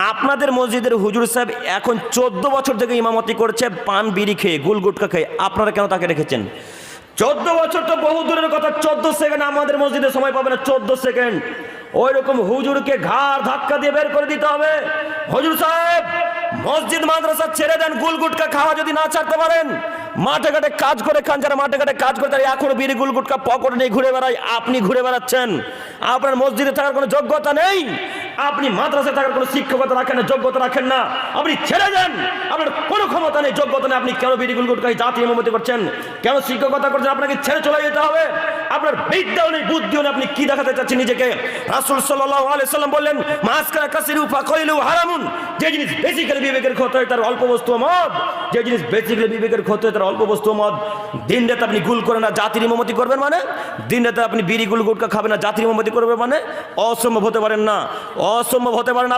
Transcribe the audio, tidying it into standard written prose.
আপনাদের মসজিদের হুজুর সাহেব এখন 14 বছর থেকে ইমামতি করছে পান বিড়ি খেয়ে, গুল গুটকা খেয়ে, আপনারা কেন তাকে রেখেছেন? 14 বছর তো বহু দূরের কথা, 14 সেকেন্ড আমাদের মসজিদে সময় পাবে না। 14 সেকেন্ড ওই রকম হুজুরকে ঘাড় ধাক্কা দিয়ে বের করে দিতে হবে। হুজুর সাহেব, মসজিদ মাদ্রাসা ছেড়ে দেন। গুল গুটকা খাওয়া যদি না ছাড়তে পারেন, মাঠে ঘাটে কাজ করে খান। যারা মাঠে ঘাটে কাজ করে তারা এখনো বিড়ি গুল গুটকা পকেটে নিয়ে ঘুরে বেড়ায়, আপনি ঘুরে বেড়াচ্ছেন। আপনার মসজিদে থাকার কোনো যোগ্যতা নেই, আপনি মাদ্রাসায় থাকার কোনো শিক্ষকতা রাখেন না, যোগ্যতা রাখেন না, আপনি ছেড়ে দেন। আপনার কোনো ক্ষমতা নেই, যোগ্যতা নেই, আপনি কেন বিড়ি গুল গুটকায় জাতীয় ইমামতি করছেন? কেন শিক্ষকতা করছেন? আপনাকে ছেড়ে চলে যেতে হবে। আপনার বিদ্যাও নেই, বুদ্ধিও নেই, আপনি কি দেখাতে চাচ্ছেন নিজেকে? রাসূল সাল্লাল্লাহু আলাইহি সাল্লাম বললেন, মাসকারা কাসিরু ফাকাইলু হারামুন। যে জিনিস বেসিক্যালি বিবেকের ক্ষতি হয় তার অল্প বস্তু মদ, যে জিনিস বেসিক্যালি বিবেকের ক্ষতি হয় তার অল্প বস্তু মদ। দিন রাতে আপনি গুল করেন না, জাতির ইমামতি করবেন মানে? দিন রাতে আপনি বিড়ি গুল গুটকা খাবেন না, জাতির ইমামতি করবেন মানে? অসম্ভব হতে পারেন না, অসম্ভব হতে পারে না।